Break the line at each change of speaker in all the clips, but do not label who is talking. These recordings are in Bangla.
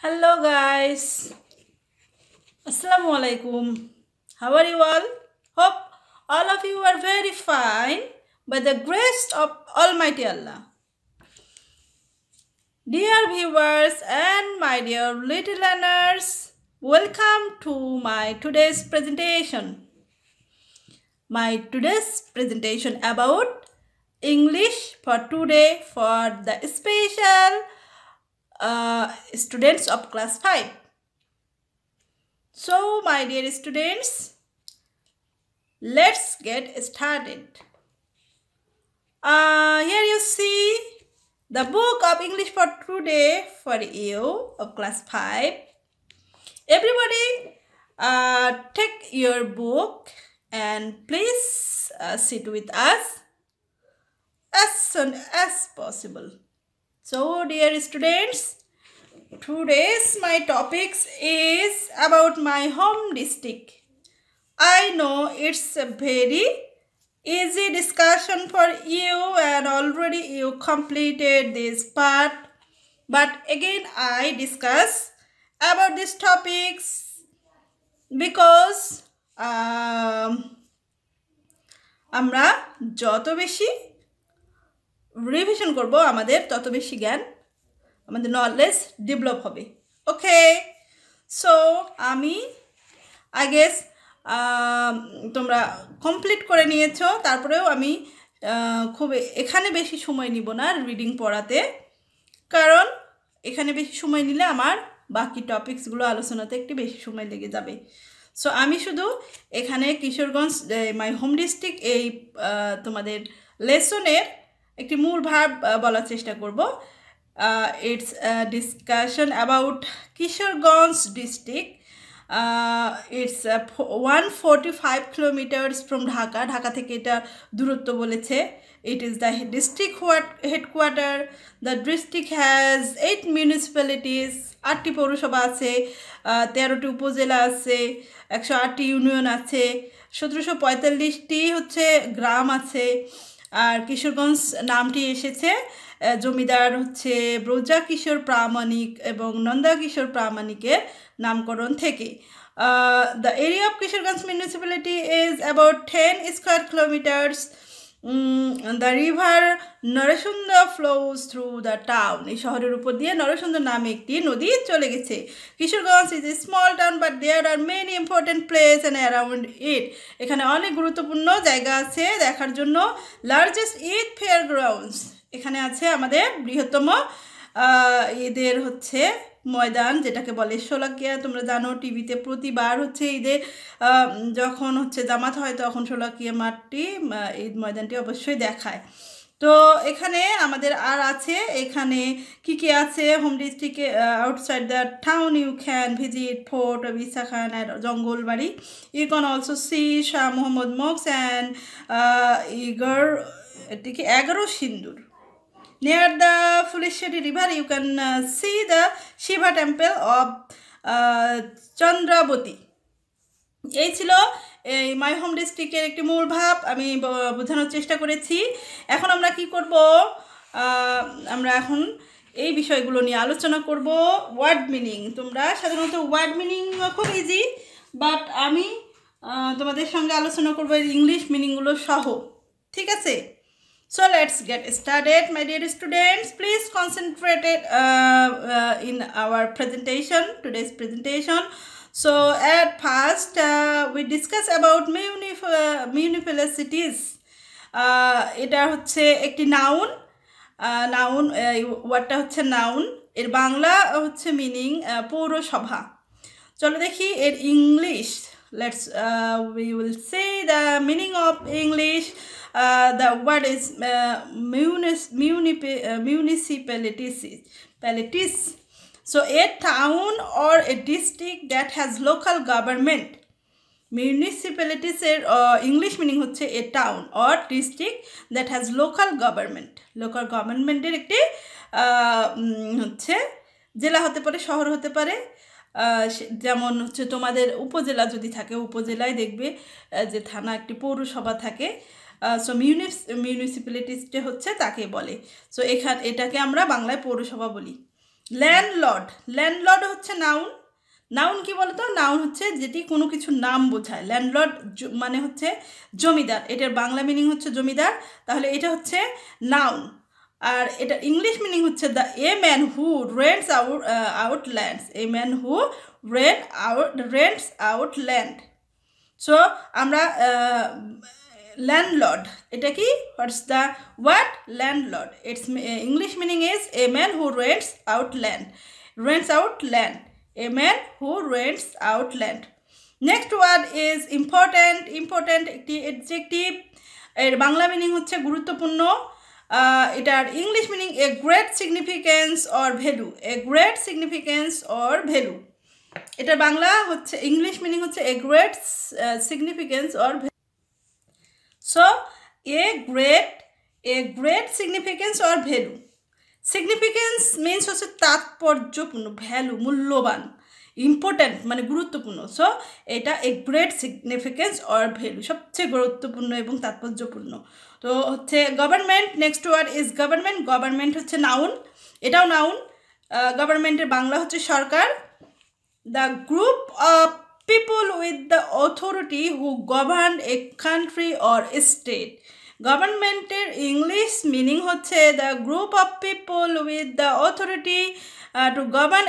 Hello guys, Assalamu alaikum. How are you all? Hope all of you are very fine by the grace of Almighty Allah. Dear viewers and my dear little learners, welcome to my today's presentation. My today's presentation about English for today for the special students of class 5. So, my dear students, let's get started. Here you see the book of English for today for you of class 5. Everybody take your book and please sit with us as soon as possible. So, dear students, today's my topics is about my home district. I know it's a very easy discussion for you and already you completed this part. But again I discuss about these topics because আমরা যত বেশি রিভিশন করব আমাদের তত বেশি জ্ঞান আমাদের নলেজ ডেভেলপ হবে ওকে সো আমি আই গেস তোমরা কমপ্লিট করে নিয়েছো তারপরেও আমি খুব এখানে বেশি সময় নিব না রিডিং পড়াতে কারণ এখানে বেশি সময় নিলে আমার বাকি টপিকসগুলো আলোচনাতে একটু বেশি সময় লেগে যাবে সো আমি শুধু এখানে কিশোরগঞ্জ মাই হোম ডিস্ট্রিক্ট এই তোমাদের লেসনের একটি মূল ভাব বলার চেষ্টা করব it's discussion about Kishoreganj district it's 145 kilometers from Dhaka থেকে এটা দূরত্ব বলেছে it is the district headquarter the district has 8 municipalities 8টি পৌরসভা আছে 13টি উপজেলা আছে 108টি ইউনিয়ন আছে 1745টি হচ্ছে গ্রাম আছে আর কিশোরগঞ্জ নামটি এসেছে জমিদার হচ্ছে ব্রজা কিশোর প্রামাণিক এবং নন্দা কিশোর প্রামাণিকের নামকরণ থেকে the area of Kishoreganj municipality is about 10 square kilometers. The river Narasunda flows through the town. এই শহরের উপর দিয়ে নরসুন্দর নামে একটি নদী চলে গেছে Kishoreganj is a small town but there are many important places and around it. এখানে অনেক গুরুত্বপূর্ণ জায়গা আছে দেখার জন্য largest youth fairgrounds এখানে আছে আমাদের বৃহত্তম ঈদের হচ্ছে ময়দান যেটাকে বলে শোলাকিয়া তোমরা জানো টিভিতে প্রতিবার হচ্ছে ঈদে যখন হচ্ছে জামাত হয় তখন শোলাকিয়া মাঠটি ঈদ ময়দানটি অবশ্যই দেখায় তো এখানে আমাদের আর আছে এখানে কি কি আছে হোম ডিস্ট্রিক্টে outside the town you can visit fort বিসা খান আর Jangalbari you can also see Shah Mohammad মক্স অ্যান্ড ইগর এটিকে 11 সিন্দুর Near the Fulisheri river, you can see the Shiva temple of Chandrabati. এই ছিল এই মাই হোম ডিস্ট্রিক্টের একটি মূল ভাব আমি বোঝানোর চেষ্টা করেছি এখন আমরা কি করব আমরা এখন এই বিষয়গুলো নিয়ে আলোচনা করব ওয়ার্ড মিনিং তোমরা সাধারণত ওয়ার্ড মিনিং খুব ইজি বাট আমি তোমাদের সঙ্গে আলোচনা করব ইংলিশ মিনিংগুলো সহ ঠিক আছে So let's get started, my dear students. Please concentrate in our presentation, today's presentation. So at first, we discuss about municipalities. এটা হচ্ছে একটি নাউন নাউন ওয়ার্ডটা হচ্ছে নাউন এর বাংলা হচ্ছে মিনিং পৌরসভা চলো দেখি এর English let's we will say the meaning of English the word is municipalities so a town or a district that has local government municipalities এর English meaning হচ্ছে a town or district that has local government এর একটি হচ্ছে জেলা হতে পারে শহর হতে পারে যেমন হচ্ছে তোমাদের উপজেলা যদি থাকে উপজেলায় দেখবে যে থানা একটি পৌরসভা থাকে সো মিউনিসিপ্যালিটিসটা হচ্ছে তাকে বলে সো এটাকে আমরা বাংলায় পৌরসভা বলি ল্যান্ডলর্ড, ল্যান্ডলর্ড হচ্ছে নাউন। নাউন কি বলতো? নাউন হচ্ছে যেটি কোনো কিছুর নাম বোঝায়। ল্যান্ডলর্ড মানে হচ্ছে জমিদার, এটার বাংলা মিনিং হচ্ছে জমিদার, তাহলে এটা হচ্ছে নাউন। আর এটার ইংলিশ মিনিং হচ্ছে the a man who rents out lands, a man who rents out land. So আমরা landlord, এটা কি? what's the word landlord? Its English meaning is a man who rents out land, a man who rents out land. Next word is important, একটি adjective, এর বাংলা মিনিং হচ্ছে গুরুত্বপূর্ণ। এটার English meaning a great significance or value, a great significance or value। এটার বাংলা হচ্ছে, ইংলিশ মিনিং হচ্ছে a great significance or value. So a great significance or value. Significance means হচ্ছে তাৎপর্যপূর্ণ, ভ্যালু মূল্যবান, ইম্পর্ট্যান্ট মানে গুরুত্বপূর্ণ। সো এটা a great significance or value, সবচেয়ে গুরুত্বপূর্ণ এবং তাৎপর্যপূর্ণ। তো হচ্ছে government, next word is government. Government হচ্ছে নাউন, এটাও নাউন। গভর্নমেন্টের বাংলা হচ্ছে সরকার। The group of people with the authority who govern a country or state. গভর্নমেন্টের ইংলিশ মিনিং হচ্ছে the group of people with the authority to govern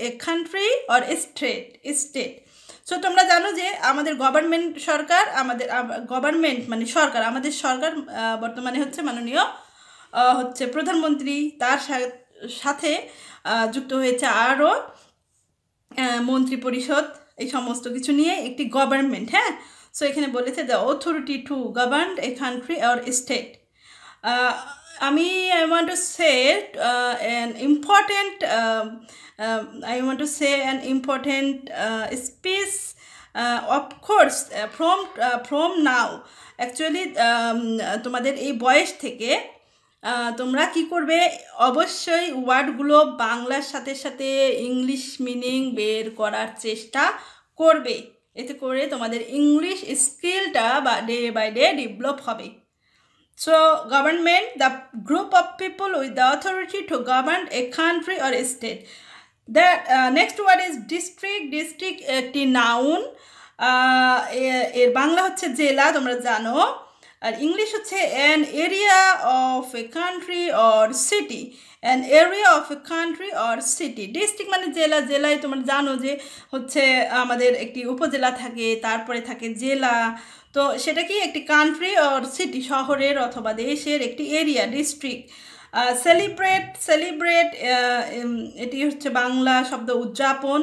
a country or state. So তোমরা জানো যে আমাদের গভর্নমেন্ট সরকার, আমাদের গভর্নমেন্ট মানে সরকার, আমাদের সরকার বর্তমানে হচ্ছে মাননীয় হচ্ছে প্রধানমন্ত্রী, তার সাথে যুক্ত হয়েছে আরও মন্ত্রী পরিষদ, এই সমস্ত কিছু নিয়ে একটি গভর্নমেন্ট। হ্যাঁ, সো এখানে বলেছে the authority to govern a country or state. আমি I want to say an important speech of course from now. Actually তোমাদের এই বয়স থেকে তোমরা কি করবে, অবশ্যই ওয়ার্ডগুলো বাংলার সাথে সাথে ইংলিশ মিনিং বের করার চেষ্টা করবে, এতে করে তোমাদের ইংলিশ স্কিলটা ডে বাই ডে ডেভেলপ হবে। So government, the group of people with the authority to govern a country or state. The next word is district. District একটি নাউন, এর বাংলা হচ্ছে জেলা, তোমরা জানো। আর ইংলিশ হচ্ছে an area of a country or city, an area of a country or city. District মানে জেলা, জেলায় তোমরা জানো যে হচ্ছে আমাদের একটি উপজেলা থাকে, তারপরে থাকে জেলা। তো সেটা কি একটি কান্ট্রি অর সিটি, শহরের অথবা দেশের একটি এরিয়া, ডিস্ট্রিক্ট। সেলিব্রেট এটি হচ্ছে বাংলা শব্দ উদযাপন,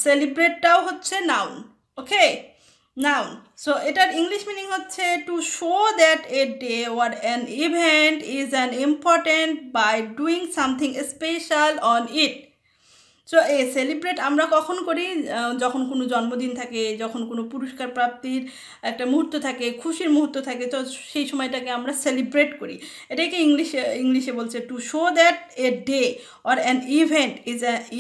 সেলিব্রেটটাও হচ্ছে নাউন। Okay, noun. সো এটার ইংলিশ মিনিং হচ্ছে to show that a day or an event is an important by doing something special on it. So এই সেলিব্রেট আমরা কখন করি? যখন কোনো জন্মদিন থাকে, যখন কোনো পুরস্কার প্রাপ্তির একটা মুহূর্ত থাকে, খুশির মুহূর্ত থাকে, তো সেই সময়টাকে আমরা সেলিব্রেট করি। এটাকে ইংলিশে বলছে to show that a day or an event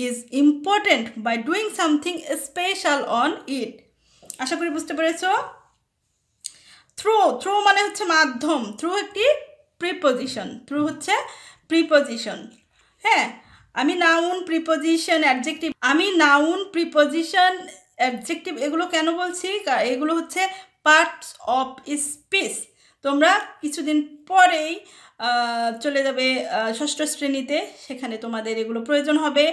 is important by doing something special on it. আশা করি বুঝতে পেরেছ। থ্রু মানে হচ্ছে মাধ্যম, থ্রু একটি প্রিপোজিশন, থ্রু হচ্ছে প্রিপোজিশন। হ্যাঁ, আমি নাউন, প্রিপোজিশন, অ্যাডজেক্টিভ, অ্যাডজেক্টিভ এগুলো কেন বলছি? এগুলো হচ্ছে পার্টস অফ স্পিচ। তোমরা কিছুদিন পরেই চলে যাবে ষষ্ঠ শ্রেণীতে, সেখানে তোমাদের এগুলো প্রয়োজন হবে।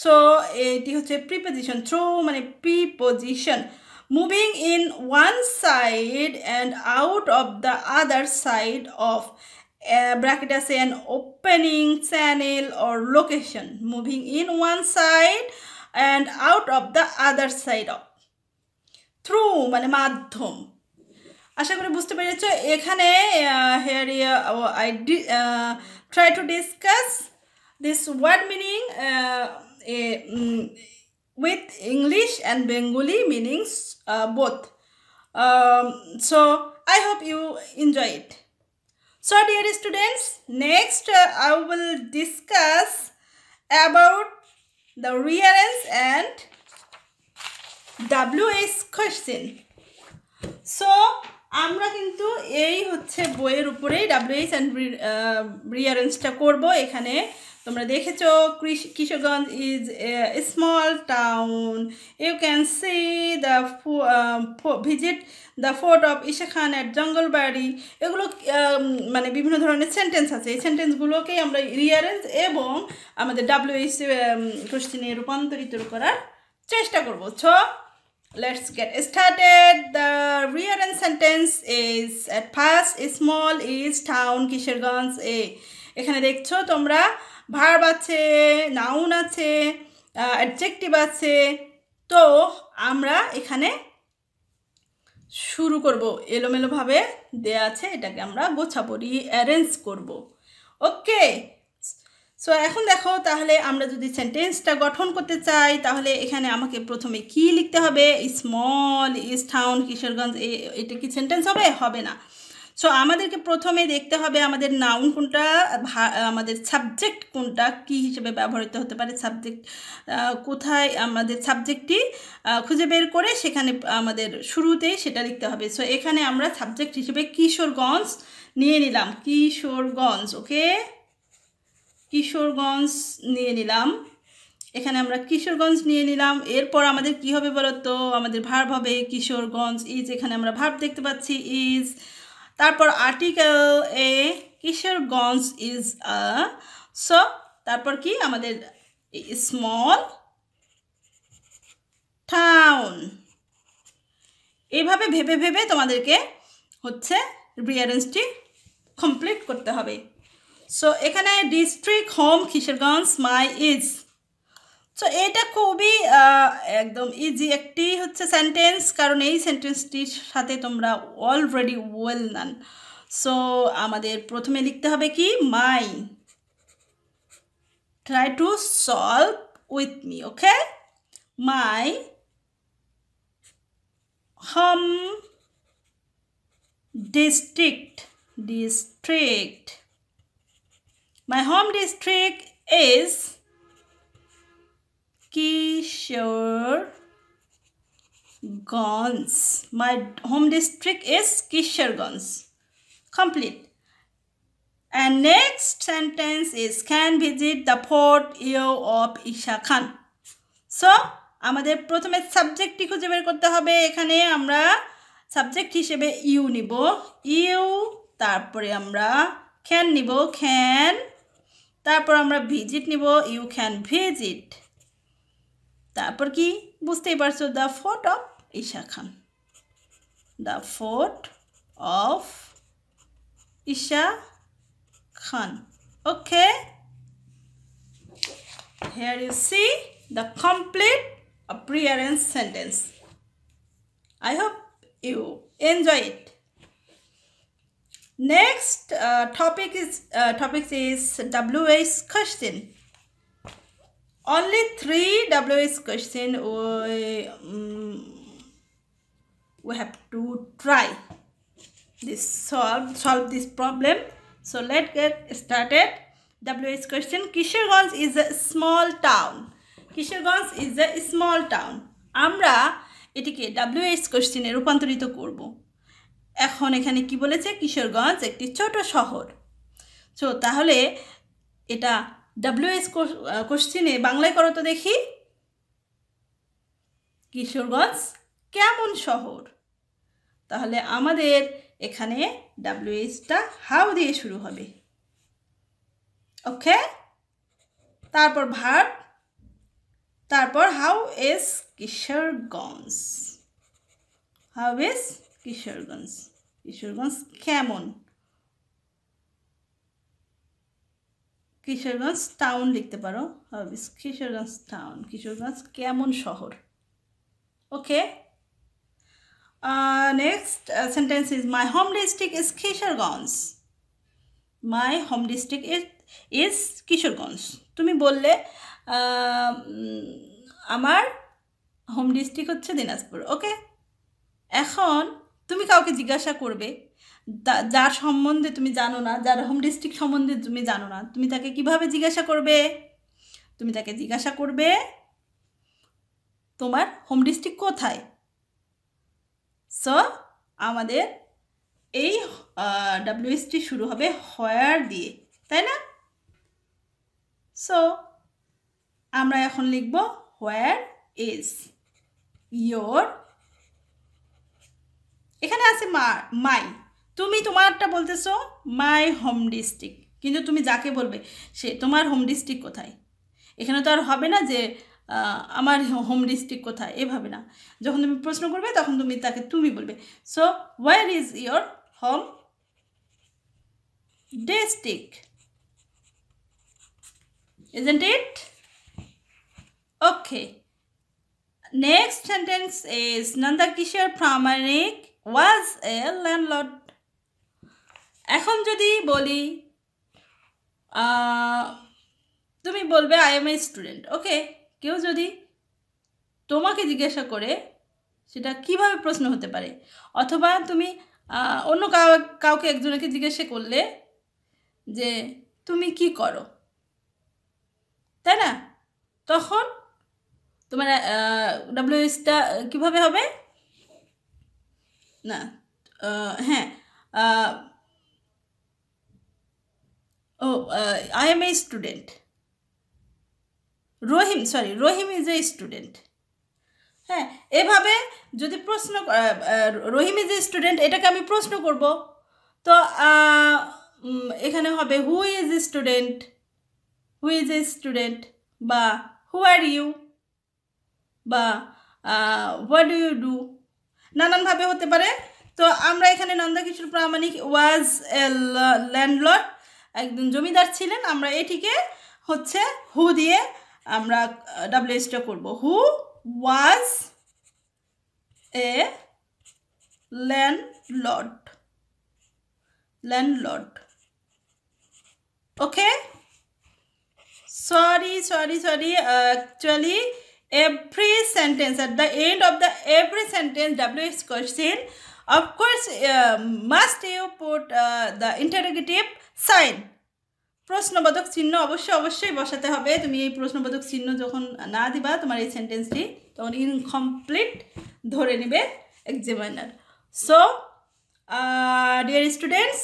সো এটি হচ্ছে প্রিপোজিশন। থ্রু মানে preposition, moving in one side and out of the other side of bracket আছে an opening, channel or location. Moving in one side and out of the other side of. Through মানে মাধ্যম। আশা করি বুঝতে পেরেছো। এখানে here I try to discuss this word meaning with English and Bengali meanings both. So I hope you enjoy it. So dear students, next I will discuss about the rearrange and WH question. So আমরা কিন্তু এই হচ্ছে বইয়ের উপরেই WH and rearrangeটা করব। এখানে তোমরা দেখেছো Kishoreganj is a small town, you can see the visit the fort of Isa Khan at Jangalbari. এগুলো মানে বিভিন্ন ধরনের সেন্টেন্স আছে, এই সেন্টেন্সগুলোকেই আমরা রিঅ্যারেঞ্জ এবং আমাদের WH কোশ্চেনে রূপান্তরিত করার চেষ্টা করবো। So let's get started. The rearranged sentence is at first small is town Kishoreganj এ। এখানে দেখছো তোমরা ভার্ব আছে, নাউন আছে, অ্যাডজেক্টিভ আছে। তো আমরা এখানে শুরু করব, এলোমেলোভাবে দেয়া আছে, এটাকে আমরা গোছাবো, রিঅ্যারেঞ্জ করব। ওকে, সো এখন দেখো, তাহলে আমরা যদি সেন্টেন্সটা গঠন করতে চাই তাহলে এখানে আমাকে প্রথমে কি লিখতে হবে? স্মল ইজ টাউন কিশোরগঞ্জ, এটা কি সেন্টেন্স হবে? হবে না। সো আমাদেরকে প্রথমে দেখতে হবে আমাদের নাউন কোনটা, আমাদের সাবজেক্ট কোনটা, কি হিসেবে ব্যবহৃত হতে পারে, সাবজেক্ট কোথায়, আমাদের সাবজেক্টটি খুঁজে বের করে সেখানে আমাদের শুরুতেই সেটা লিখতে হবে। সো এখানে আমরা সাবজেক্ট হিসেবে কিশোরগঞ্জ নিয়ে নিলাম, কিশোরগঞ্জ। ওকে, কিশোরগঞ্জ নিয়ে নিলাম, এখানে আমরা কিশোরগঞ্জ নিয়ে নিলাম। এরপর আমাদের কি হবে বলো তো? আমাদের ভার্ব হবে কিশোরগঞ্জ ইজ, এখানে আমরা ভার্ব দেখতে পাচ্ছি ইজ। তারপর article a Kishoreganj is a, so তারপর কি আমাদের স্মল টাউন। এইভাবে ভেবে ভেবে তোমাদেরকে হচ্ছে রিঅ্যারেঞ্জটি কমপ্লিট করতে হবে। সো এখানে district home Kishoreganj my is, so এটা খুবই একদম ইজি একটি হচ্ছে সেন্টেন্স, কারণ এই সেন্টেন্সটির সাথে তোমরা অলরেডি ওয়েল নান। সো আমাদের প্রথমে লিখতে হবে কি? My. Try to solve with me. Okay, my home district. My home district is Kishoreganj. My home district is Kishoreganj. Complete. And next sentence is can visit the fort of Isha Khan. So আমাদের প্রথমে সাবজেক্টটি খুঁজে বের করতে হবে। এখানে আমরা সাবজেক্ট হিসেবে ইউ নিব, ইউ। তারপরে আমরা ক্যান নিব, ক্যান। তারপর আমরা ভিজিট নিব, ইউ ক্যান ভিজিট। তারপর কি বুঝতেই পারছো, the fort of Isa Khan, the fort of Isa Khan. Okay, here you see the complete rearranged sentence. I hope you enjoy it. Next topic is WH question. Only 3 WH question we have to try this solve this problem. So let's get started. WH question. Kishoreganj is a small town. Kishoreganj is a small town. আমরা এটিকে WH কোশ্চেনে রূপান্তরিত করব। এখন এখানে কি বলেছে? কিশোরগঞ্জ একটি ছোট শহর। সো তাহলে এটা WH কোশ্চেনে বাংলায় করো তো দেখি। কিশোরগঞ্জ কেমন শহর? তাহলে আমাদের এখানে WHটা হাউ দিয়ে শুরু হবে। ওকে, তারপর ভার্ব, তারপর how is Kishoreganj, how is Kishoreganj, Kishoreganj কেমন, কিশোরগঞ্জ টাউন লিখতে পারো, how is Kishoreganj town, Kishoreganj কেমন শহর। ওকে, next sentence is my home district is Kishoreganj. My home district is Kishoreganj. তুমি বললে আমার হোম ডিস্ট্রিক্ট হচ্ছে দিনাজপুর। ওকে, এখন তুমি কাউকে জিজ্ঞাসা করবে যার সম্বন্ধে তুমি জানো না, যার হোম ডিস্ট্রিক্ট সম্বন্ধে তুমি জানো না, তুমি তাকে কিভাবে জিজ্ঞাসা করবে? তুমি তাকে জিজ্ঞাসা করবে তোমার হোম ডিস্ট্রিক্ট কোথায়। সো আমাদের এই WHটি শুরু হবে হোয়ার দিয়ে, তাই না? সো আমরা এখন লিখব where is your, এখানে আছে মাই, তুমি তোমারটা বলতেছো মাই হোম ডিস্ট্রিক্ট, কিন্তু তুমি যাকে বলবে সে তোমার হোম ডিস্ট্রিক্ট কোথায়, এখানে তো আর হবে না যে আমার হোম ডিস্ট্রিক্ট কোথায়, এভাবে না। যখন তুমি প্রশ্ন করবে তখন তুমি তাকে তুমি বলবে। So where is your home district, isn't it? Okay. Next sentence is Nandakishore Pramanik was a landlord. এখন যদি বলি তুমি বলবে আই এম এ স্টুডেন্ট। ওকে, কেউ যদি তোমাকে জিজ্ঞাসা করে সেটা কিভাবে প্রশ্ন হতে পারে, অথবা তুমি অন্য কাউকে একজনকে জিজ্ঞাসা করলে যে তুমি কি করো, তাই না? তখন তোমার ডাব্লিউএসটা কীভাবে হবে না, হ্যাঁ, I am a student. Rahim is a student. হ্যাঁ, এভাবে যদি প্রশ্ন রহিম ইজ এ স্টুডেন্ট এটাকে আমি প্রশ্ন করব, তো এখানে হবে হু ইজ এ স্টুডেন্ট, বা হু আর ইউ, বা হোয়াট ডু ইউ ডু, নানানভাবে হতে পারে। তো আমরা এখানে নন্দকিশোর প্রামাণিক ওয়াজ এ ল্যান্ডলর্ড, একজন জমিদার ছিলেন, আমরা এটিকে হচ্ছে হু দিয়ে আমরা ডাব্লিউএসটা করব, who was a landlord. Okay, sorry, actually every sentence, at the end of the every sentence WH question, of course must you put the interrogative sign, প্রশ্নবোধক চিহ্ন অবশ্যই বসাতে হবে। তুমি এই প্রশ্নবোধক চিহ্ন যখন না দিবা তোমার এই সেন্টেন্সটি, তখন ইনকমপ্লিট ধরে নেবে examiner. So dear students,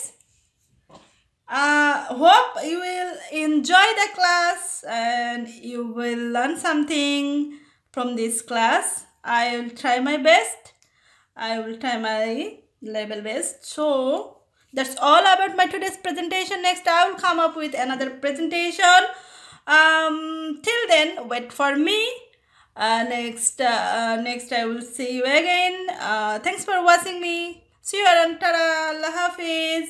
hope you will enjoy the class and you will learn something from this class. I will try my best. I will try my level best. So that's all about my today's presentation. Next I will come up with another presentation. Till then wait for me. Next I will see you again. Thanks for watching me. See you around. Tada, Allah Hafiz.